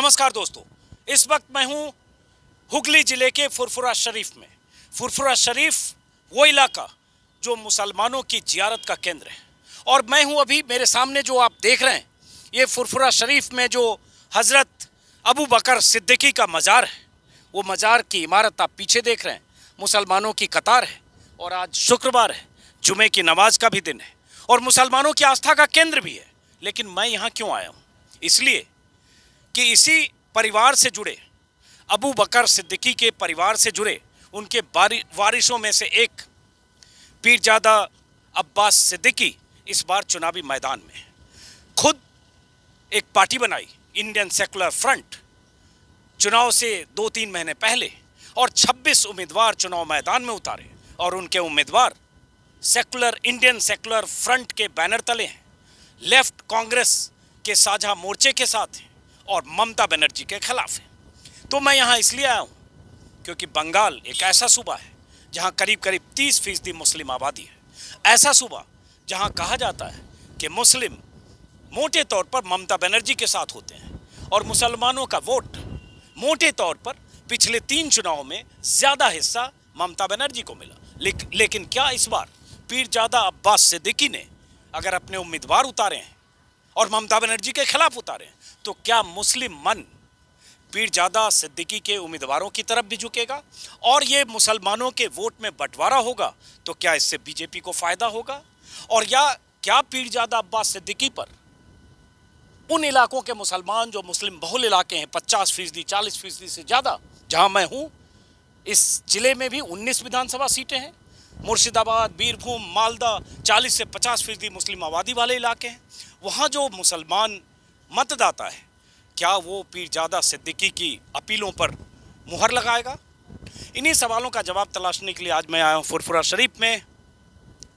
नमस्कार दोस्तों, इस वक्त मैं हूं हुगली जिले के फुरफुरा शरीफ में। फुरफुरा शरीफ वो इलाका जो मुसलमानों की जियारत का केंद्र है और मैं हूं अभी, मेरे सामने जो आप देख रहे हैं, ये फुरफुरा शरीफ में जो हज़रत अबू बकर सिद्दीकी का मज़ार है, वो मज़ार की इमारत आप पीछे देख रहे हैं। मुसलमानों की कतार है और आज शुक्रवार है, जुमे की नमाज का भी दिन है और मुसलमानों की आस्था का केंद्र भी है। लेकिन मैं यहाँ क्यों आया हूँ? इसलिए कि इसी परिवार से जुड़े, अबू बकर सिद्दीकी के परिवार से जुड़े उनके वारिसों में से एक पीरजादा अब्बास सिद्दीकी इस बार चुनावी मैदान में खुद एक पार्टी बनाई, इंडियन सेकुलर फ्रंट, चुनाव से 2-3 महीने पहले, और 26 उम्मीदवार चुनाव मैदान में उतारे और उनके उम्मीदवार इंडियन सेकुलर फ्रंट के बैनर तले हैं, लेफ्ट कांग्रेस के साझा मोर्चे के साथ हैं और ममता बनर्जी के खिलाफ है। तो मैं यहाँ इसलिए आया हूँ क्योंकि बंगाल एक ऐसा सूबा है जहाँ करीब करीब 30% मुस्लिम आबादी है। ऐसा सूबा जहाँ कहा जाता है कि मुस्लिम मोटे तौर पर ममता बनर्जी के साथ होते हैं और मुसलमानों का वोट मोटे तौर पर पिछले 3 चुनाव में ज़्यादा हिस्सा ममता बनर्जी को मिला। लेकिन क्या इस बार पीरजादा अब्बास सिद्दीकी ने अगर अपने उम्मीदवार उतारे हैं और ममता बनर्जी के खिलाफ उतारे हैं, तो क्या मुस्लिम मन पीरजादा सिद्दीकी के उम्मीदवारों की तरफ भी झुकेगा और ये मुसलमानों के वोट में बंटवारा होगा? तो क्या इससे बीजेपी को फायदा होगा? और या क्या पीरजादा अब्बास सिद्दीकी पर उन इलाकों के मुसलमान जो मुस्लिम बहुल इलाके हैं, 50%, 40% से ज़्यादा, जहां मैं हूं, इस जिले में भी 19 विधानसभा सीटें हैं, मुर्शिदाबाद, बीरभूम, मालदा 40 से 50% मुस्लिम आबादी वाले इलाके हैं, वहाँ जो मुसलमान मतदाता है, क्या वो पीरजादा सिद्दीकी की अपीलों पर मुहर लगाएगा? इन्हीं सवालों का जवाब तलाशने के लिए आज मैं आया हूँ फुरफुरा शरीफ में।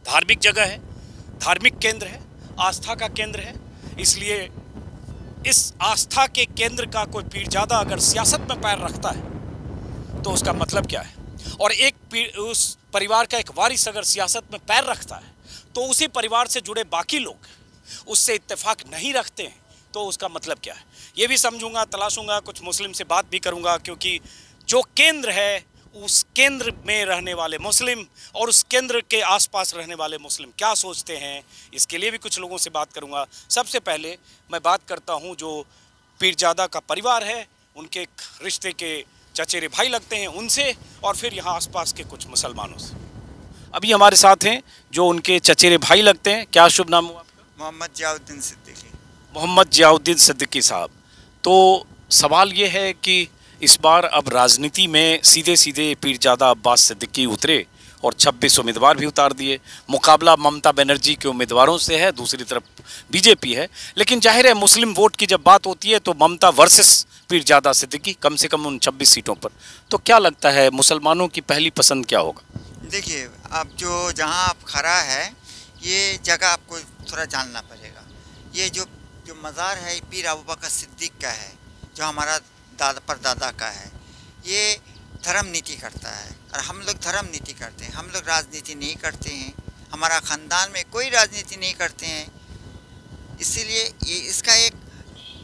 धार्मिक जगह है, धार्मिक केंद्र है, आस्था का केंद्र है, इसलिए इस आस्था के केंद्र का कोई पीरजादा अगर सियासत में पैर रखता है तो उसका मतलब क्या है? और उस परिवार का एक वारिस अगर सियासत में पैर रखता है तो उसी परिवार से जुड़े बाकी लोग उससे इत्तेफाक नहीं रखते हैं, तो उसका मतलब क्या है? ये भी समझूंगा, तलाशूंगा, कुछ मुस्लिम से बात भी करूंगा, क्योंकि जो केंद्र है उस केंद्र में रहने वाले मुस्लिम और उस केंद्र के आसपास रहने वाले मुस्लिम क्या सोचते हैं, इसके लिए भी कुछ लोगों से बात करूंगा। सबसे पहले मैं बात करता हूं जो पीरजादा का परिवार है, उनके रिश्ते के चचेरे भाई लगते हैं उनसे, और फिर यहाँ आसपास के कुछ मुसलमानों से। अभी हमारे साथ हैं जो उनके चचेरे भाई लगते हैं। क्या शुभ नाम हुआ आपका? मोहम्मद जियाउद्दीन सिद्दीकी। मोहम्मद जियाउद्दीन सिद्दीकी साहब। तो सवाल ये है कि इस बार अब राजनीति में सीधे सीधे पीरजादा अब्बास सिद्दीकी उतरे और 26 उम्मीदवार भी उतार दिए। मुकाबला ममता बनर्जी के उम्मीदवारों से है, दूसरी तरफ बीजेपी है, लेकिन जाहिर है मुस्लिम वोट की जब बात होती है तो ममता वर्सेस पीरजादा सिद्दीकी, कम से कम उन 26 सीटों पर। तो क्या लगता है मुसलमानों की पहली पसंद क्या होगा? देखिए, अब जहाँ आप खड़ा है, ये जगह आपको थोड़ा जानना पड़ेगा। ये जो मज़ार है पीर अबू बकर सिद्दीक का है, जो हमारा दादा परदादा का है। ये धर्म नीति करता है और हम लोग धर्म नीति करते हैं, हम लोग राजनीति नहीं करते हैं। हमारा ख़ानदान में कोई राजनीति नहीं करते हैं, इसीलिए ये इसका एक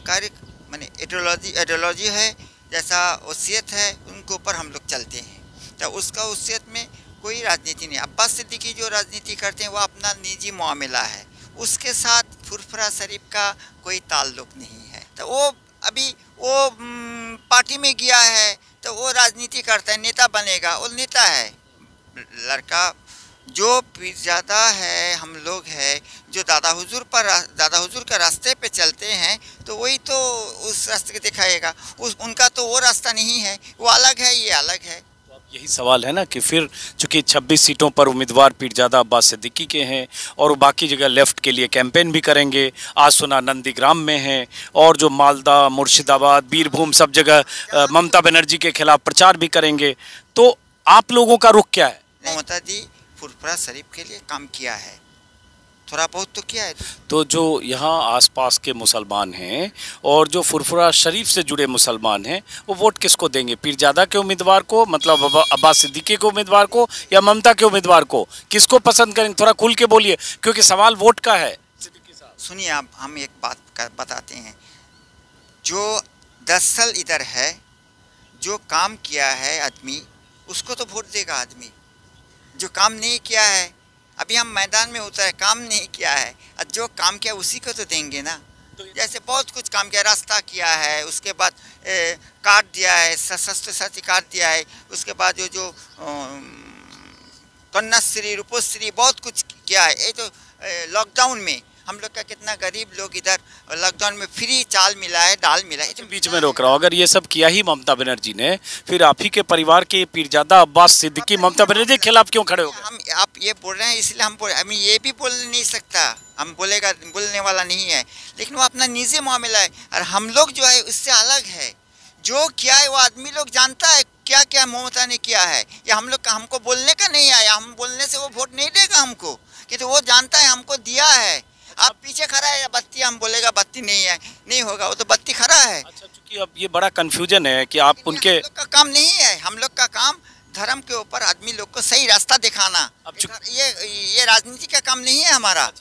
कार्य माने आइडियोलॉजी है, जैसा वसीयत है, उनके ऊपर हम लोग चलते हैं। तो उसका वसीयत में कोई राजनीति नहीं। अब्बास सिद्दीकी जो राजनीति करते हैं वो अपना निजी मामला है, उसके साथ फुरफुरा शरीफ का कोई ताल्लुक़ नहीं है। तो वो अभी वो पार्टी में गया है तो वो राजनीति करता है, नेता बनेगा, वो नेता है। लड़का जो पीरजादा है, हम लोग है जो दादा हुजूर के रास्ते पे चलते हैं, तो वही तो उस रास्ते को दिखाएगा। उनका तो वो रास्ता नहीं है, वो अलग है, ये अलग है। यही सवाल है ना कि फिर चूंकि 26 सीटों पर उम्मीदवार पीरजादा अब्बास सिद्दीकी के हैं और वो बाकी जगह लेफ्ट के लिए कैंपेन भी करेंगे, आज सुना नंदीग्राम में हैं, और जो मालदा, मुर्शिदाबाद, बीरभूम सब जगह ममता बनर्जी के खिलाफ प्रचार भी करेंगे, तो आप लोगों का रुख क्या है? ममता जी फुरफुरा शरीफ के लिए काम किया है, थोड़ा बहुत तो किया है। तो जो यहाँ आसपास के मुसलमान हैं और जो फुरफुरा शरीफ से जुड़े मुसलमान हैं, वो वोट किसको देंगे? पीरजादा के उम्मीदवार को, मतलब अब्बास सिद्दीकी के उम्मीदवार को, या ममता के उम्मीदवार को? किसको पसंद करेंगे? थोड़ा खुल के बोलिए, क्योंकि सवाल वोट का है। सुनिए, आप हम एक बात बताते हैं। जो 10 साल इधर है, जो काम किया है आदमी उसको तो वोट देगा आदमी। जो काम नहीं किया है, अभी हम मैदान में उतरे, काम नहीं किया है, और जो काम किया उसी को तो देंगे ना। जैसे बहुत कुछ काम किया, रास्ता किया है, उसके बाद कार्ड दिया है, स्वास्थ्य साथी कार्ड दिया है, उसके बाद जो कन्याश्री, रूपश्री, बहुत कुछ किया है। ये तो लॉकडाउन में हम लोग का कितना गरीब लोग इधर लॉकडाउन में फ्री चाल मिला है, दाल मिला है। बीच में रोक रहा हूँ, अगर ये सब किया ही ममता बनर्जी ने, फिर आप ही के परिवार के पीरजादा अब्बास सिद्दीकी ममता बनर्जी के खिलाफ क्यों खड़े हो गए? हम आप ये बोल रहे हैं इसलिए हम ये भी बोल नहीं सकता, हम बोलने वाला नहीं है, लेकिन वो अपना निजी मामला है। और हम लोग जो है उससे अलग है, जो किया है वो आदमी लोग जानता है क्या क्या ममता ने किया है। या हम लोग का हमको बोलने का नहीं आया, हम बोलने से वो वोट नहीं देगा हमको, क्योंकि वो जानता है हमको दिया है। आप पीछे खड़ा है, बत्ती हम बोलेगा बत्ती नहीं है, नहीं होगा, वो तो बत्ती खड़ा है। अच्छा, चूंकि अब ये बड़ा कंफ्यूजन है कि आप उनके, हम लोग का काम नहीं है, हम लोग का काम धर्म के ऊपर आदमी लोग को सही रास्ता दिखाना। अब ये राजनीति का काम नहीं है हमारा।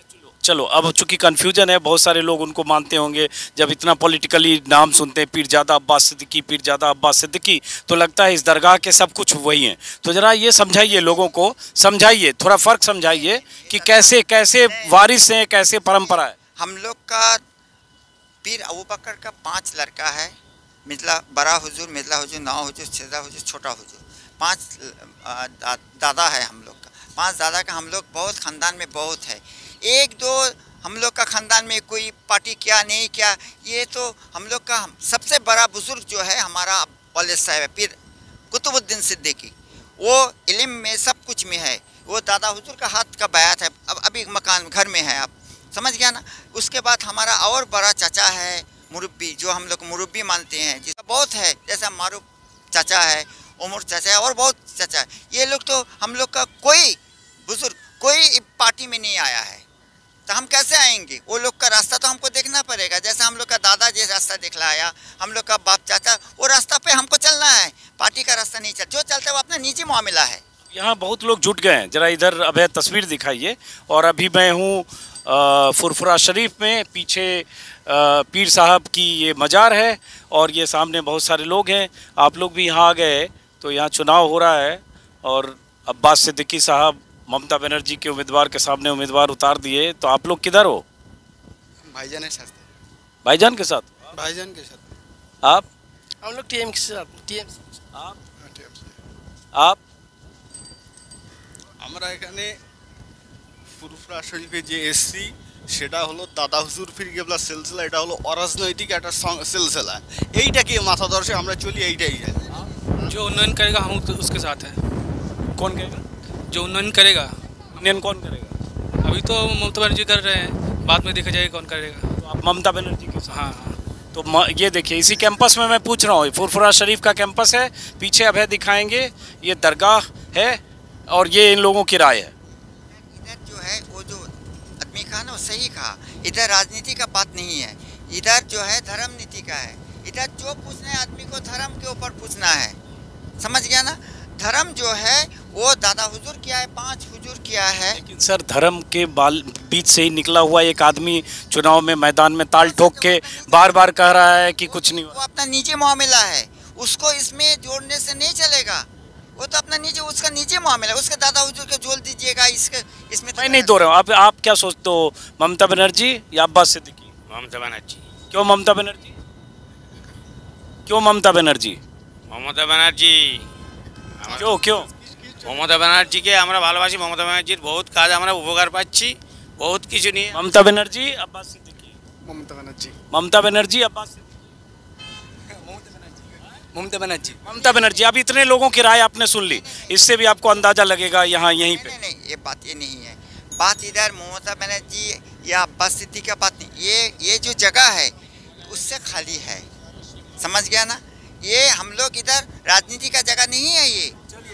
चलो, अब चूंकि कंफ्यूजन है, बहुत सारे लोग उनको मानते होंगे, जब इतना पॉलिटिकली नाम सुनते हैं पीरजादा अब्बास सिद्दीकी, पीरजादा अब्बास सिद्दीकी, तो लगता है इस दरगाह के सब कुछ वही हैं। तो जरा ये समझाइए, लोगों को समझाइए, थोड़ा फर्क समझाइए कि कैसे कैसे वारिस हैं, कैसे परंपरा है। हम लोग का पीर अबू बकर का 5 लड़का है, मिथिला बड़ा हुजूर, मिथिला हुजूर, नौ हुजूर, छेदा हुजूर, छोटा हुजूर, 5 दादा है हम लोग का। 5 दादा का हम लोग बहुत खानदान में बहुत है। 1-2 हम लोग का खानदान में कोई पार्टी किया नहीं किया, ये तो हम लोग का सबसे बड़ा बुजुर्ग जो है हमारा वालिद साहब है, पीर कुतुबुद्दीन सिद्दीकी। वो इल्म में सब कुछ में है, वो दादा हुजूर का हाथ का बयात है। अब अभी मकान घर में है, आप समझ गया ना। उसके बाद हमारा और बड़ा चाचा है मुरब्बी, जो हम लोग मुरब्बी मानते हैं, जिसका बहुत है, जैसा मारूफ चाचा है, उमर चाचा है, और बहुत चाचा है। ये लोग तो हम लोग का कोई बुजुर्ग कोई पार्टी में नहीं आया है, तो हम कैसे आएंगे? वो लोग का रास्ता तो हमको देखना पड़ेगा। जैसे हम लोग का दादा जिस रास्ता दिखलाया, हम लोग का बाप चाचा, वो रास्ता पे हमको चलना है, पार्टी का रास्ता नहीं चल। जो चलता है वो अपना निजी मामला है। यहाँ बहुत लोग जुट गए हैं, जरा इधर अभय तस्वीर दिखाइए। और अभी मैं हूँ फुरफुरा शरीफ में, पीछे पीर साहब की ये मज़ार है, और ये सामने बहुत सारे लोग हैं। आप लोग भी यहाँ आ गए, तो यहाँ चुनाव हो रहा है, और अब्बास सिद्दीकी साहब ममता बनर्जी के उम्मीदवार के सामने उम्मीदवार उतार दिए। तो आप लोग किधर हो? भाईजान के साथ। भाईजान के साथ? भाईजान के साथ। आप? हम लोग टीएम के साथ। टीएम। आप? আমরা এখানে ফুরফুরা শরীফে যে এসছি সেটা হলো দাদা হুজুর ফির কেবলা সিলসিলা, এটা হলো অরাজনৈতিক একটা সিলসিলা। এইটাকে মাথা দর্শে আমরা চলি, এইটাই जो उन्नयन करेगा हम उसके साथ हैं। कौन करेगा? जो उन्नयन करेगा। उन्नयन कौन करेगा? अभी तो ममता बनर्जी कर रहे हैं, बाद में देखा जाएगा कौन करेगा। तो आप ममता बनर्जी के साथ? हाँ। तो ये देखिए, इसी कैंपस में मैं पूछ रहा हूँ, फुरफुरा शरीफ का कैंपस है, पीछे अभय दिखाएंगे, ये दरगाह है, और ये इन लोगों की राय है। इधर जो है वो जो आदमी कहा ना, वो सही कहा, इधर राजनीति का बात नहीं है, इधर जो है धर्म नीति का है। इधर जो पूछना है आदमी को धर्म के ऊपर पूछना है, समझ गया ना। धर्म जो है वो दादा हुजूर किया है, 5 हुजूर किया है। लेकिन सर, धर्म के बीच से ही निकला हुआ एक आदमी चुनाव में मैदान में ताल ठोक के बार बार कह रहा है कि कुछ नहीं हुआ। वो अपना निजी मामला है, उसको इसमें जोड़ने से नहीं चलेगा। वो तो अपना निजी, उसका निजी मामला है, उसके दादा हुजूर को जोड़ दीजिएगा इसमें तो मैं नहीं दो रहा हूँ। आप क्या सोचते हो, ममता बनर्जी या अब्बास सिद्दीकी? ममता बनर्जी। क्यों ममता बनर्जी? क्यों ममता बनर्जी? মমতা ব্যানার্জি। क्यों क्यों? মমতা ব্যানার্জিকে আমরা ভালোবাসি, মমতা ব্যানার্জির বহুত কাজ আমরা উপকার পাচ্ছি, বহুত কিছু নিয়ে। ममता बनर्जी अब्बास सिद्दीकी? মমতা ব্যানার্জি। ममता बनर्जी अब्बास सिद्दीकी? ममता बनर्जी। ममता बनर्जी। अब इतने लोगों की राय आपने सुन ली, इससे भी आपको अंदाजा लगेगा यहाँ यहीं पे। नहीं, ये बात ये नहीं है। बात इधर ममता बनर्जी या अब्बास सिद्दीकी का बात नहीं, ये जो जगह है उससे खाली है, समझ गया ना। ये हम लोग इधर राजनीति का जगह नहीं है। ये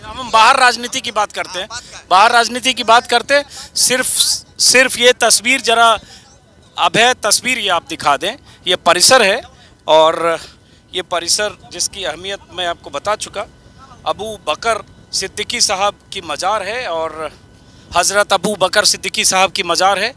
हम बाहर राजनीति की बात करते हैं, बाहर राजनीति की बात करते हैं। सिर्फ ये तस्वीर, जरा अभय तस्वीर ये आप दिखा दें। ये परिसर है, और ये परिसर जिसकी अहमियत मैं आपको बता चुका। अबू बकर सिद्दीकी साहब की मज़ार है, और हज़रत अबू बकर सिद्दीकी साहब की मज़ार है।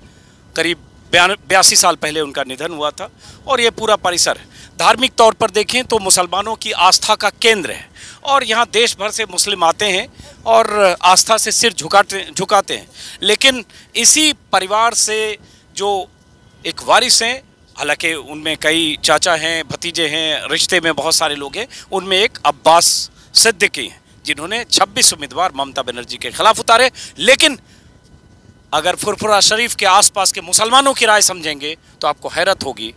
करीब 82 साल पहले उनका निधन हुआ था, और ये पूरा परिसर है। धार्मिक तौर पर देखें तो मुसलमानों की आस्था का केंद्र है और यहाँ देश भर से मुस्लिम आते हैं और आस्था से सिर झुकाते हैं। लेकिन इसी परिवार से जो एक वारिस हैं, हालांकि उनमें कई चाचा हैं, भतीजे हैं, रिश्ते में बहुत सारे लोग हैं, उनमें एक अब्बास सिद्दीकी हैं जिन्होंने 26 उम्मीदवार ममता बनर्जी के खिलाफ उतारे। लेकिन अगर फुरफुरा शरीफ के आसपास के मुसलमानों की राय समझेंगे तो आपको हैरत होगी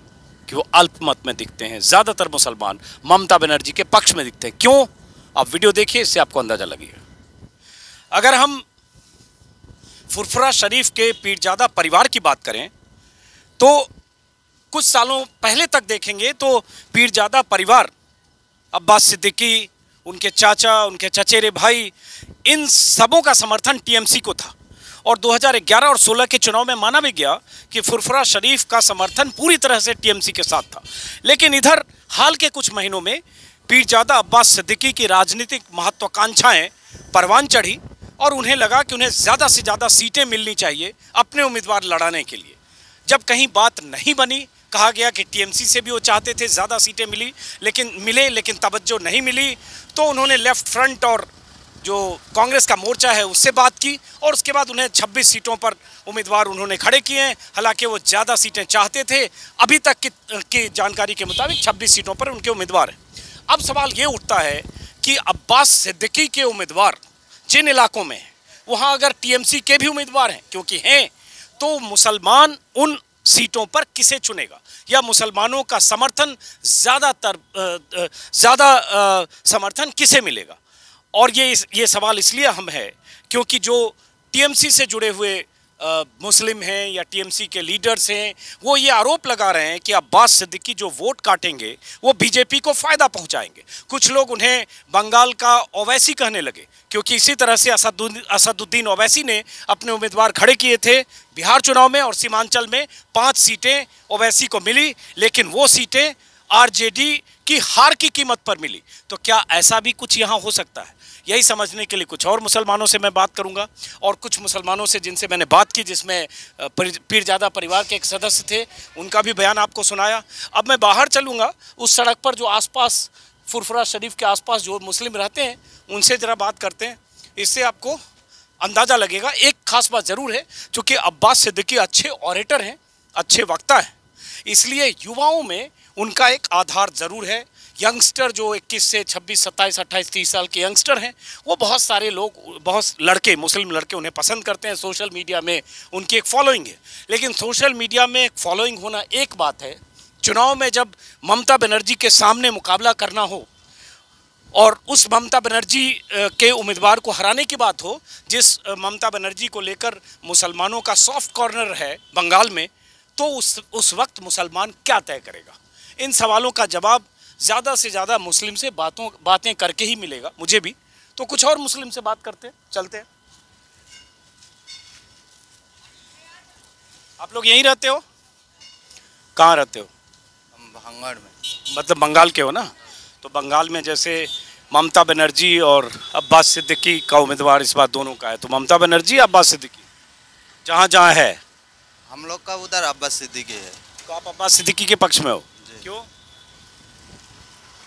कि वो अल्पमत में दिखते हैं। ज़्यादातर मुसलमान ममता बनर्जी के पक्ष में दिखते हैं। क्यों? आप वीडियो देखिए, इससे आपको अंदाज़ा लगेगा। अगर हम फुरफुरा शरीफ के पीरजादा परिवार की बात करें तो कुछ सालों पहले तक देखेंगे तो पीरजादा परिवार, अब्बास सिद्दीकी, उनके चाचा, उनके चचेरे भाई, इन सबों का समर्थन टीएमसी को था और 2011 और 16 के चुनाव में माना भी गया कि फुरफुरा शरीफ का समर्थन पूरी तरह से टीएमसी के साथ था। लेकिन इधर हाल के कुछ महीनों में पीरजादा अब्बास सिद्दीकी की राजनीतिक महत्वाकांक्षाएं परवान चढ़ी और उन्हें लगा कि उन्हें ज़्यादा से ज़्यादा सीटें मिलनी चाहिए अपने उम्मीदवार लड़ाने के लिए। जब कहीं बात नहीं बनी, कहा गया कि टीएमसी से भी वो चाहते थे ज़्यादा सीटें लेकिन तवज्जो नहीं मिली, तो उन्होंने लेफ्ट फ्रंट और जो कांग्रेस का मोर्चा है उससे बात की और उसके बाद उन्हें 26 सीटों पर उम्मीदवार उन्होंने खड़े किए हैं। हालांकि वो ज़्यादा सीटें चाहते थे, अभी तक की जानकारी के मुताबिक 26 सीटों पर उनके उम्मीदवार हैं। अब सवाल ये उठता है कि अब्बास सिद्दीकी के उम्मीदवार जिन इलाकों में हैं वहाँ अगर टीएमसी के भी उम्मीदवार हैं, क्योंकि हैं, तो मुसलमान उन सीटों पर किसे चुनेगा या मुसलमानों का समर्थन ज़्यादा समर्थन किसे मिलेगा? और ये सवाल इसलिए अहम है क्योंकि जो टीएमसी से जुड़े हुए मुस्लिम हैं या टीएमसी के लीडर्स हैं, वो ये आरोप लगा रहे हैं कि अब्बास सिद्दीकी जो वोट काटेंगे वो बीजेपी को फ़ायदा पहुंचाएंगे। कुछ लोग उन्हें बंगाल का ओवैसी कहने लगे, क्योंकि इसी तरह से असदुद्दीन ओवैसी ने अपने उम्मीदवार खड़े किए थे बिहार चुनाव में और सीमांचल में 5 सीटें ओवैसी को मिली, लेकिन वो सीटें आरजेडी की हार की कीमत पर मिली। तो क्या ऐसा भी कुछ यहाँ हो सकता है? यही समझने के लिए कुछ और मुसलमानों से मैं बात करूंगा और कुछ मुसलमानों से जिनसे मैंने बात की, जिसमें पीरजादा परिवार के एक सदस्य थे, उनका भी बयान आपको सुनाया। अब मैं बाहर चलूंगा, उस सड़क पर जो आसपास फुरफुरा शरीफ के आसपास जो मुस्लिम रहते हैं उनसे ज़रा बात करते हैं, इससे आपको अंदाज़ा लगेगा। एक खास बात ज़रूर है, चूँकि अब्बास सिद्दीकी अच्छे ऑरेटर हैं, अच्छे वक्ता हैं, इसलिए युवाओं में उनका एक आधार ज़रूर है। यंगस्टर जो 21 से 26, 27, 28, 30 साल के यंगस्टर हैं, वो बहुत सारे लोग, बहुत लड़के, मुस्लिम लड़के उन्हें पसंद करते हैं। सोशल मीडिया में उनकी एक फॉलोइंग है। लेकिन सोशल मीडिया में एक फॉलोइंग होना एक बात है, चुनाव में जब ममता बनर्जी के सामने मुकाबला करना हो और उस ममता बनर्जी के उम्मीदवार को हराने की बात हो, जिस ममता बनर्जी को लेकर मुसलमानों का सॉफ्ट कॉर्नर है बंगाल में, तो उस वक्त मुसलमान क्या तय करेगा? इन सवालों का जवाब ज़्यादा से ज़्यादा मुस्लिम से बातें करके ही मिलेगा, मुझे भी। तो कुछ और मुस्लिम से बात करते हैं, चलते हैं। आप लोग यहीं रहते हो? कहाँ रहते हो? हम भांगड़ में। मतलब बंगाल के हो ना? तो बंगाल में जैसे ममता बनर्जी और अब्बास सिद्दीकी का उम्मीदवार इस बार दोनों का है, तो ममता बनर्जी, अब्बास सिद्दीकी, जहाँ जहाँ है। हम लोग का उधर अब्बास सिद्दीकी है। तो आप अब्बास सिद्दीकी के पक्ष में हो?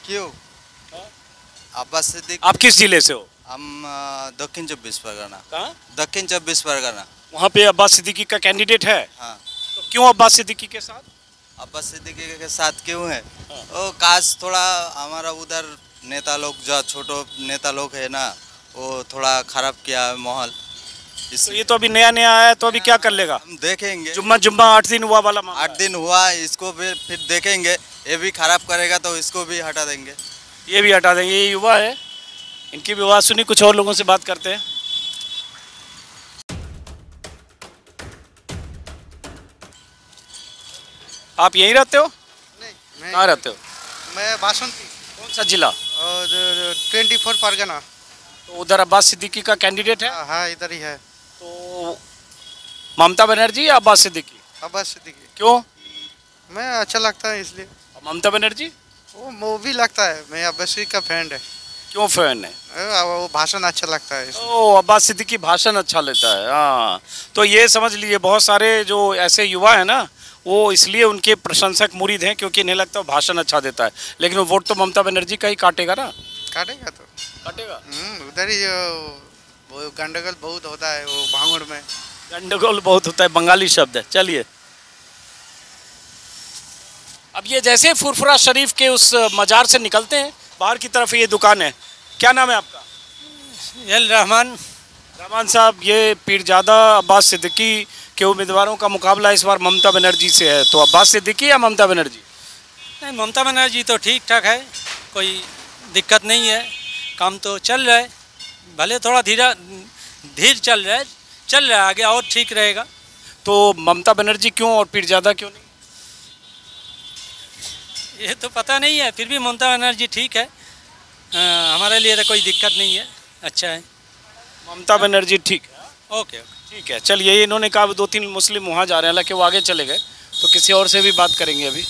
क्यों? अब्बास सिद्दीकी। आप किस जिले से हो? हम दक्षिण 24 परगना। कहाँ? दक्षिण 24 परगना। वहाँ पे अब्बास सिद्दीकी का कैंडिडेट है? हाँ। तो क्यों अब्बास सिद्दीकी के साथ? अब्बास सिद्दीकी के साथ क्यों है? वो काश थोड़ा हमारा उधर नेता लोग, जो छोटो नेता लोग है ना, वो थोड़ा खराब किया है माहौल। तो ये तो अभी नया नया आया है, तो अभी क्या कर लेगा? हम देखेंगे। जुम्मा 8 दिन हुआ वाला। 8 दिन हुआ, इसको भी फिर देखेंगे। ये भी खराब करेगा तो इसको भी हटा देंगे। ये भी हटा देंगे। ये युवा है, इनकी भी आवाज़ सुनी। कुछ और लोगों से बात करते हैं। आप यहीं रहते हो? नहीं, कहाँ रहते हो? मैं बासंती। कौन सा जिला? और 24 परगना। तो उधर अब्बास सिद्दीकी का कैंडिडेट है? हाँ, इधर ही है। तो ममता बनर्जी या अब्बास सिद्दीकी? अब्बास सिद्दीकी। क्यों? मैं अच्छा लगता है इसलिए। ममता बनर्जी? वो भी लगता है, मैं अब्बास सिद्दीकी का फ्रेंड है। क्यों फैन है? वो भाषण अच्छा लगता है इसलिए। ओ, अब्बास सिद्दीकी भाषण अच्छा लेता है। हाँ, तो ये समझ लीजिए बहुत सारे जो ऐसे युवा हैं ना, वो इसलिए उनके प्रशंसक मुरीद हैं क्योंकि इन्हें लगता है भाषण अच्छा देता है, लेकिन वो वोट तो ममता बनर्जी का ही काटेगा ना। काटेगा तो काटेगा। उधर ही वो गंडगोल बहुत होता है वो भांगड़ में। गंडगोल बहुत होता है, बंगाली शब्द है। चलिए, अब ये जैसे फुरफुरा शरीफ के उस मजार से निकलते हैं, बाहर की तरफ ये दुकान है। क्या नाम है आपका? एल रहमान। रहमान साहब, ये पीरजादा अब्बास सिद्दीकी के उम्मीदवारों का मुकाबला इस बार ममता बनर्जी से है, तो अब्बास सिद्दीकी या ममता बनर्जी? नहीं, ममता बनर्जी तो ठीक ठाक है, कोई दिक्कत नहीं है, काम तो चल रहा है, भले थोड़ा धीर चल रहा है, आगे और ठीक रहेगा। तो ममता बनर्जी क्यों और पीरजादा क्यों नहीं? ये तो पता नहीं है, फिर भी ममता बनर्जी ठीक है, हमारे लिए तो कोई दिक्कत नहीं है, अच्छा है। ममता बनर्जी ठीक है। ओके, ठीक है, चलिए। इन्होंने कहा 2-3 मुस्लिम वहाँ जा रहे हैं, हालांकि वो आगे चले गए, तो किसी और से भी बात करेंगे। अभी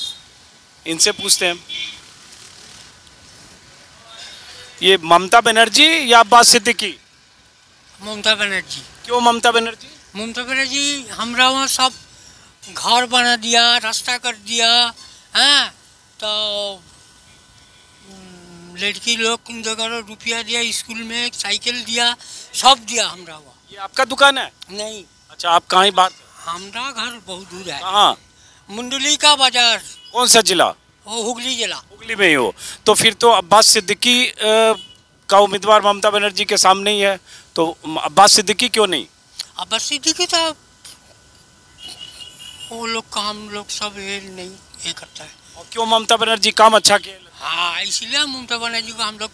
इनसे पूछते हैं, ये ममता बनर्जी या अब्बास सिद्दीकी? ममता बनर्जी। क्यों ममता बनर्जी? ममता बनर्जी हमरा वहाँ सब घर बना दिया, रास्ता कर दिया, हाँ, तो लड़की लोग जगह रुपया दिया, स्कूल में साइकिल दिया, सब दिया हमरा वहाँ। ये आपका दुकान है? नहीं। अच्छा, आप कहाँ ही बात? हमरा घर बहुत दूर है। कहाँ? मुंडली का बाजार। कौन सा जिला? वो हुगली जिला। हुगली में ही हो, तो फिर तो अब्बास सिद्दीकी का उम्मीदवार ममता बनर्जी के सामने ही है, तो अब्बास सिद्दीकी क्यों नहीं? अब्बास सिद्दीकी तो वो लोग का हम लोग सब ये नहीं ये करता है। और क्यों ममता बनर्जी काम अच्छा किया? हाँ, इसलिए ममता बनर्जी को हम लोग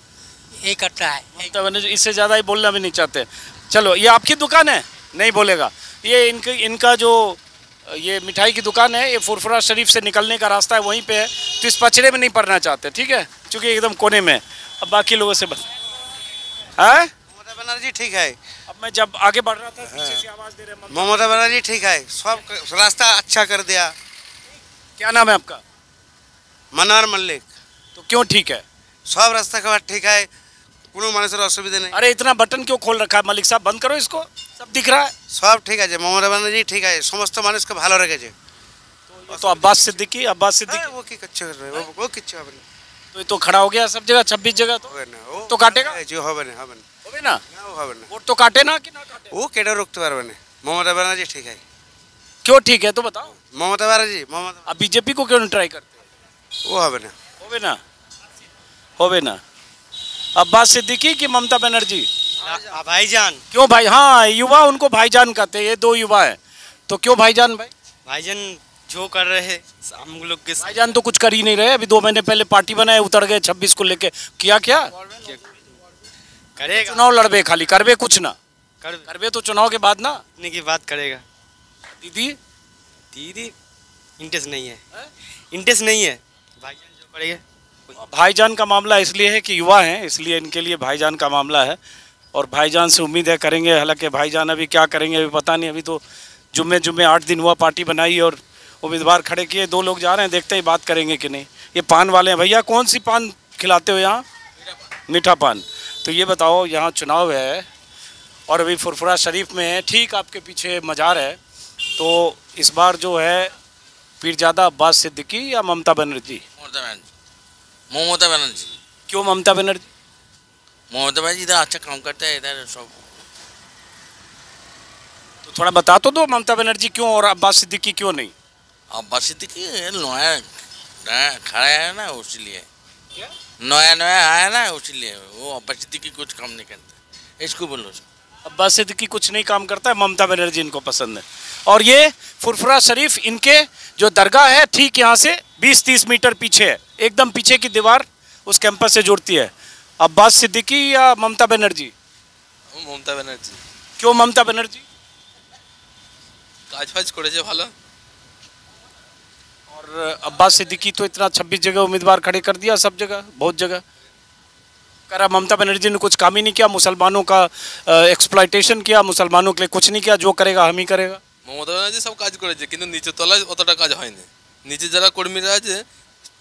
ये करता है। ममता बनर्जी इससे ज़्यादा ही बोलना भी नहीं चाहते। चलो, ये आपकी दुकान है? नहीं बोलेगा। ये इनका जो ये मिठाई की दुकान है, ये फुरफुरा शरीफ से निकलने का रास्ता है, वहीं पे है, तो इस पचड़े में नहीं पड़ना चाहते, ठीक है, क्योंकि एकदम कोने में। अब बाकी लोगों से बस है। ममता बनर्जी ठीक है। अब मैं जब आगे बढ़ रहा था, पीछे से आवाज़ दे रहे हैं ममता बनर्जी ठीक है, सब रास्ता अच्छा कर दिया। क्या नाम है आपका? मनोहर मल्लिक। तो क्यों ठीक है? सब रास्ता का ठीक है, कोनो मानुषर असुविधा नहीं। अरे इतना बटन क्यों खोल रखा है मलिक साहब? बंद करो इसको, सब दिख रहा है। सब ठीक है, ममता बनर्जी ठीक है, समस्त मानुष को ভালো রেখেছে। तो अब्बास सिद्दीकी वो की कच्चे कर रहे, वो किच्छु হবে না। तो ये तो खड़ा हो गया सब जगह, 26 जगह, तो काटेगा? जो হবে না, হবে ना, হবে না। वोट तो काटे ना कि ना काटे? वो केटा रोकते পারবে না। ममता बनर्जी ठीक है। क्यों ठीक है तो बताओ? ममता बनर्जी, अब बीजेपी को क्यों नहीं ट्राई करते? वो হবে না। होवे ना। अब्बास सिद्दीकी की ममता बनर्जी? भाईजान। क्यों भाई? हाँ, युवा उनको भाईजान कहते हैं, ये 2 युवा हैं, तो क्यों भाईजान? भाईजान जो कर रहे हैं हम लोग के भाईजान तो कुछ कर ही नहीं रहे। अभी 2 महीने पहले पार्टी बनाए, उतर गए 26 को लेके। क्या करेगा? चुनाव लड़बे, खाली करबे कुछ ना करबे, तो चुनाव के बाद ना की बात करेगा। दीदी इंटरेस्ट नहीं है, इंटरेस्ट नहीं है। भाईजान जो करेगा। भाईजान का मामला इसलिए है कि युवा हैं, इसलिए इनके लिए भाईजान का मामला है, और भाईजान से उम्मीद है करेंगे। हालांकि भाईजान अभी क्या करेंगे अभी पता नहीं। अभी तो जुम्मे 8 दिन हुआ, पार्टी बनाई और उम्मीदवार खड़े किए, 2 लोग जा रहे हैं, देखते हैं बात करेंगे कि नहीं। ये पान वाले हैं भैया, कौन सी पान खिलाते हो यहाँ? मीठा पान। तो ये बताओ, यहाँ चुनाव है और अभी फुरफुरा शरीफ में है, ठीक आपके पीछे मजार है, तो इस बार जो है पीरजादा अब्बास सिद्दीकी या ममता बनर्जी? ममता बनर्जी। क्यों ममता बनर्जी? ममता बनर्जी इधर अच्छा काम करता है, इधर सब। तो थोड़ा बता तो दो, ममता बनर्जी क्यों और अब्बास सिद्दीकी क्यों नहीं? अब्बास सिद्दीकी नया खड़ा है ना, उसलिए नया आया ना, उसलिए वो अब्बास सिद्दीकी कुछ काम नहीं करता, इसको बोलो। अब्बास सिद्दीकी कुछ नहीं काम करता है, ममता बनर्जी इनको पसंद है। और ये फुरफुरा शरीफ इनके जो दरगाह है, ठीक यहाँ से 20-30 मीटर पीछे है, एकदम पीछे की दीवार उस कैंपस से जुड़ती है। अब्बास सिद्दीकी या ममता बनर्जी? ममता बनर्जी। क्यों ममता बनर्जी? কাজ ফাজ করেছে ভালো। और अब्बास सिद्दीकी तो इतना 26 जगह उम्मीदवार खड़े कर दिया, सब जगह, बहुत जगह करा। ममता बनर्जी ने कुछ काम ही नहीं किया, मुसलमानों का एक्सप्लॉयटेशन किया, मुसलमानों के लिए कुछ नहीं किया, जो करेगा हम ही करेगा। মমতা ব্যানার্জি সব কাজ করেছে, কিন্তু নিচে তলায় অতটা কাজ হয়নি। নিচে যারা কর্মীরা আছে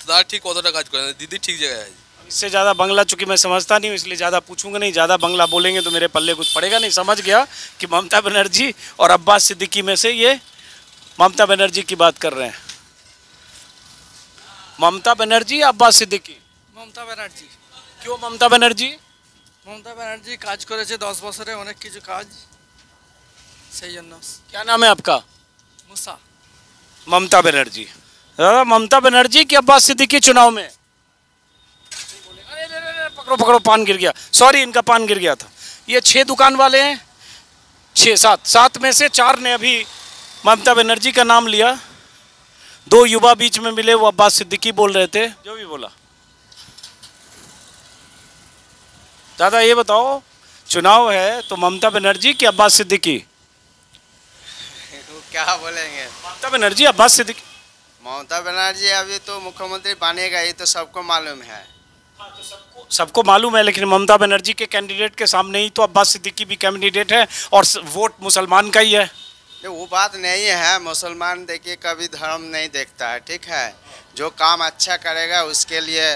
তারা ঠিক অতটা কাজ করে না। দিদি ঠিক জায়গায় আছে। इससे ज़्यादा बंगला चूँकि मैं समझता नहीं हूँ, इसलिए ज़्यादा पूछूंगा नहीं। ज़्यादा बंगला बोलेंगे तो मेरे पल्ले कुछ पड़ेगा नहीं। समझ गया कि ममता बनर्जी और अब्बास सिद्दीकी में से ये ममता बनर्जी की बात कर रहे हैं। ममता बनर्जी या अब्बास सिद्दीकी? মমতা ব্যানার্জি। क्यों ममता बनर्जी? মমতা ব্যানার্জি কাজ করেছে 10 বছরে অনেক কিছু কাজ, সেই জন্য। क्या नाम है आपका? মুসা। ममता बनर्जी। दादा ममता बनर्जी की अब्बास सिद्दीकी चुनाव में? अरे पकड़ो पकड़ो, पान गिर गया, सॉरी इनका पान गिर गया था। ये 6 दुकान वाले हैं, 6-7 में से 4 ने अभी ममता बनर्जी का नाम लिया। 2 युवा बीच में मिले, वो अब्बास सिद्दीकी बोल रहे थे, जो भी बोला। दादा ये बताओ, चुनाव है तो ममता बनर्जी की अब्बास सिद्दीकी? क्या बोलेंगे? ममता बनर्जी अब्बास सिद्दीकी? ममता बनर्जी अभी तो मुख्यमंत्री बनेगा, ये तो सबको मालूम है। सबको मालूम है, लेकिन ममता बनर्जी के कैंडिडेट के सामने ही तो अब्बास सिद्दीकी भी कैंडिडेट है और वोट मुसलमान का ही है। वो बात नहीं है, मुसलमान देखिए कभी धर्म नहीं देखता है, ठीक है। जो काम अच्छा करेगा उसके लिए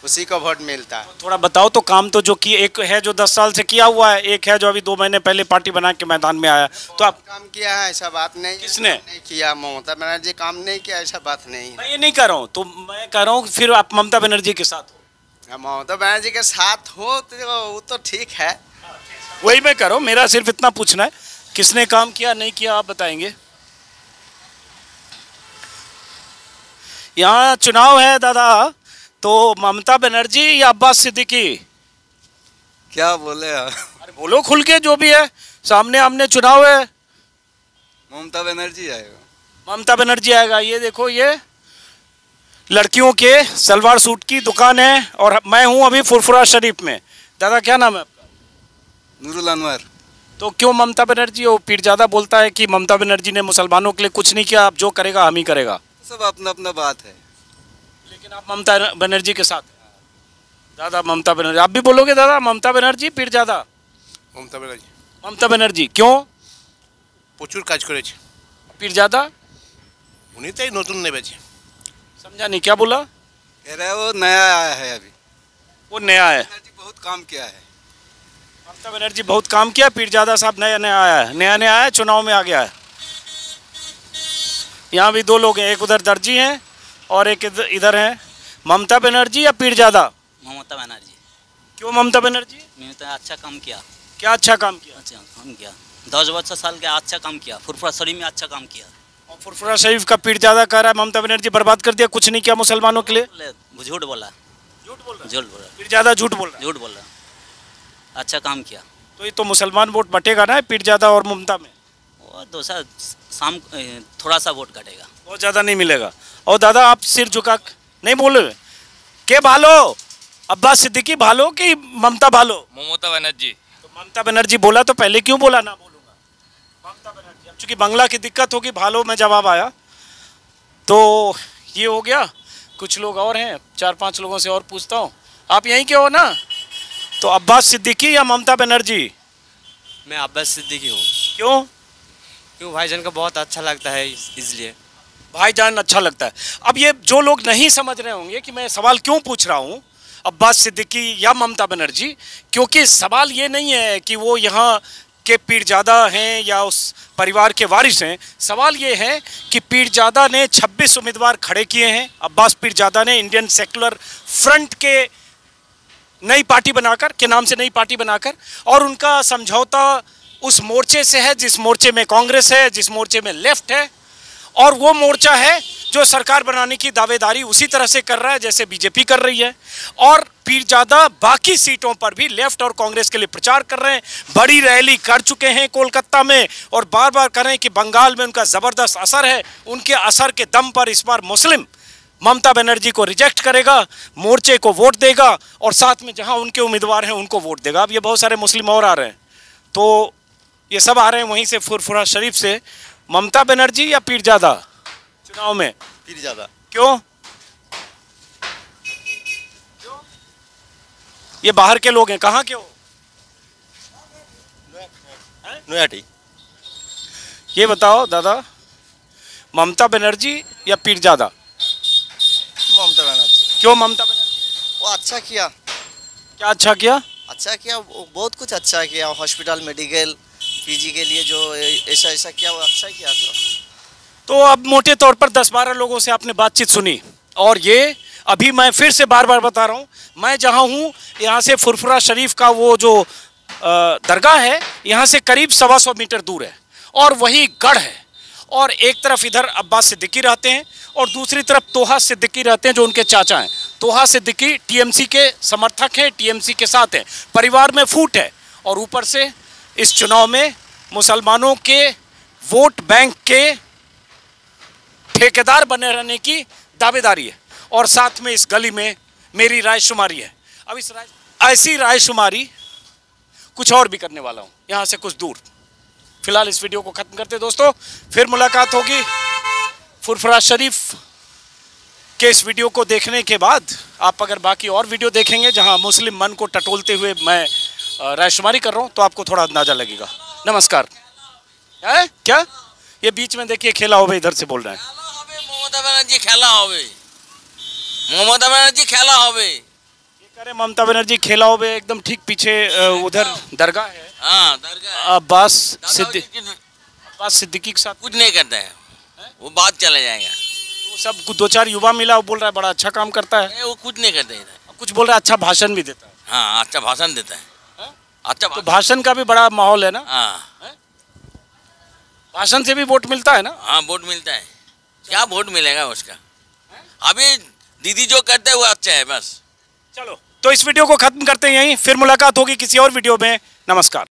उसी को वोट मिलता है। थोड़ा बताओ तो, काम तो जो किए, एक है जो 10 साल से किया हुआ है, एक है जो अभी 2 महीने पहले पार्टी बना के मैदान में आया, तो आप काम किया है ऐसा बात नहीं। किसने नहीं किया? ममता बनर्जी काम नहीं किया, ऐसा बात नहीं है। मैं ये नहीं कह रहा हूँ, तो मैं कह रहा हूँ फिर आप ममता बनर्जी के साथ हो? ममता बनर्जी के साथ हो तो वो तो ठीक है। वही मैं कह रहा हूँ, मेरा सिर्फ इतना पूछना है, किसने काम किया नहीं किया आप बताएंगे। यहाँ चुनाव है दादा, तो ममता बनर्जी या अब्बास सिद्दीकी? क्या बोले यार? अरे बोलो खुल के, जो भी है, सामने आमने चुनाव है। ममता बनर्जी आएगा। ममता बनर्जी आएगा। ये देखो, ये लड़कियों के सलवार सूट की दुकान है और मैं हूँ अभी फुरफुरा शरीफ में। दादा क्या नाम है आपका? नूरुल अनवर। तो क्यों ममता बनर्जी? वो पीरजादा बोलता है कि ममता बनर्जी ने मुसलमानों के लिए कुछ नहीं किया, अब जो करेगा हम ही करेगा। सब अपना अपना बात है, लेकिन आप ममता बनर्जी के साथ? दादा ममता बनर्जी, आप भी बोलोगे दादा ममता बनर्जी पीरजादा? মমতা ব্যানার্জি ममता बनर्जी क्यों? প্রচুর কাজ করেছে, पीरजादा? উনি তাই নতুন নেমেছে। समझा नहीं, क्या बोला? कह रहे हैं वो नया आया है, अभी वो नया है। बहुत काम किया है। ममता बनर्जी बहुत काम किया, पीरजादा साहब नया नया आया है, नया नया आया, चुनाव में आ गया है। यहाँ भी 2 लोग हैं, एक उधर दर्जी हैं और एक इधर हैं। ममता बनर्जी या पीरजादा? ममता बनर्जी। क्यों ममता बनर्जी? तो अच्छा काम किया। क्या अच्छा काम किया? अच्छा काम किया, 10 साल के अच्छा काम किया, फुरफुरा शरीफ में अच्छा काम किया। और फुरफुरा शरीफ का पीरजादा कह रहा है ममता बनर्जी बर्बाद कर दिया, कुछ नहीं किया मुसलमानों के लिए। झूठ बोला। झूठ बोल रहा? झूठ बोला। पीरजादा झूठ बोल रहा? झूठ बोल रहा, अच्छा काम किया। तो ये तो मुसलमान वोट बटेगा ना पीरजादा और ममता में? वो दूसरा शाम थोड़ा सा वोट घटेगा, बहुत ज़्यादा नहीं मिलेगा। और दादा आप सिर झुका नहीं बोले के भालो, अब्बास सिद्दीकी भालो कि ममता भालो? ममता बनर्जी। तो ममता बनर्जी बोला तो पहले क्यों बोला ना बोलूँगा? ममता बनर्जी। अब चूँकि बांग्ला की दिक्कत होगी, भालो में जवाब आया तो ये हो गया। कुछ लोग और हैं, 4-5 लोगों से और पूछता हूँ। आप यहीं के हो ना? तो अब्बास सिद्दीकी या ममता बनर्जी? मैं अब्बास सिद्दीकी हूँ। क्यों? क्यों भाईजान का बहुत अच्छा लगता है, इसलिए। भाईजान अच्छा लगता है। अब ये जो लोग नहीं समझ रहे होंगे कि मैं सवाल क्यों पूछ रहा हूँ अब्बास सिद्दीकी या ममता बनर्जी, क्योंकि सवाल ये नहीं है कि वो यहाँ के पीरजादा हैं या उस परिवार के वारिस हैं। सवाल ये है कि पीरजादा ने 26 उम्मीदवार खड़े किए हैं। अब्बास पीरजादा ने इंडियन सेकुलर फ्रंट के नई पार्टी बनाकर के नाम से नई पार्टी बनाकर, और उनका समझौता उस मोर्चे से है जिस मोर्चे में कांग्रेस है, जिस मोर्चे में लेफ्ट है, और वो मोर्चा है जो सरकार बनाने की दावेदारी उसी तरह से कर रहा है जैसे बीजेपी कर रही है। और पीरजादा बाकी सीटों पर भी लेफ्ट और कांग्रेस के लिए प्रचार कर रहे हैं। बड़ी रैली कर चुके हैं कोलकाता में और बार बार कर रहे हैं कि बंगाल में उनका ज़बरदस्त असर है। उनके असर के दम पर इस बार मुस्लिम ममता बनर्जी को रिजेक्ट करेगा, मोर्चे को वोट देगा और साथ में जहां उनके उम्मीदवार हैं उनको वोट देगा। अब ये बहुत सारे मुस्लिम और आ रहे हैं, तो ये सब आ रहे हैं वहीं से फुरफुरा शरीफ से। ममता बनर्जी या पीरजादा चुनाव में? पीरजादा। क्यों? ये बाहर के लोग हैं, कहाँ के हो? नोयाटी। ये बताओ दादा, ममता बनर्जी या पीरजादा? ममता बनर्जी। क्यों ममता बनर्जी? वो अच्छा किया। क्या अच्छा किया? अच्छा किया, बहुत कुछ अच्छा किया। हॉस्पिटल, मेडिकल, पीजी के लिए जो ऐसा ऐसा किया, वो अच्छा किया। तो अब मोटे तौर पर 10-12 लोगों से आपने बातचीत सुनी और ये अभी मैं फिर से बार बार बता रहा हूँ, मैं जहाँ हूँ यहाँ से फुरफुरा शरीफ का वो जो दरगाह है यहाँ से करीब 125 मीटर दूर है और वही गढ़ है। और एक तरफ इधर अब्बास सिद्दीकी रहते हैं और दूसरी तरफ तोहा सिद्दीकी रहते हैं जो उनके चाचा हैं। तोहा सिद्दीकी टीएमसी के समर्थक हैं, टीएमसी के साथ हैं, परिवार में फूट है और ऊपर से इस चुनाव में मुसलमानों के वोट बैंक के ठेकेदार बने रहने की दावेदारी है और साथ में इस गली में मेरी रायशुमारी है। अब इस ऐसी रायशुमारी कुछ और भी करने वाला हूँ यहाँ से कुछ दूर। फिलहाल इस वीडियो को खत्म करते दोस्तों, फिर मुलाकात होगी फुरफुरा शरीफ के इस वीडियो को देखने के बाद। आप अगर बाकी और वीडियो देखेंगे जहां मुस्लिम मन को टटोलते हुए मैं रायशुमारी कर रहा हूं तो आपको थोड़ा अंदाजा लगेगा। नमस्कार। क्या ये बीच में देखिए खेला होवे इधर से बोल रहे हैं। ममता बनर्जी खेला होवे, ममता बनर्जी खेला होवे, ममता बनर्जी खेला होवे। एकदम ठीक पीछे उधर दरगाह है। हाँ, दरगाह अब्बास सिद्दीकी के साथ कुछ नहीं करता है, वो बात चला जाएगा। वो सब 2-4 युवा मिला, वो बोल रहा है बड़ा अच्छा काम करता है। वो कुछ नहीं करता है, कुछ बोल रहा है अच्छा भाषण भी देता है। हाँ, अच्छा भाषण देता है। अच्छा तो भाषण का भी बड़ा माहौल है ना। हाँ, भाषण से भी वोट मिलता है ना। हाँ, वोट मिलता है। क्या वोट मिलेगा उसका? अभी दीदी जो करते हैं वो अच्छा है बस। चलो तो इस वीडियो को खत्म करते हैं यहीं, फिर मुलाकात होगी किसी और वीडियो में। नमस्कार।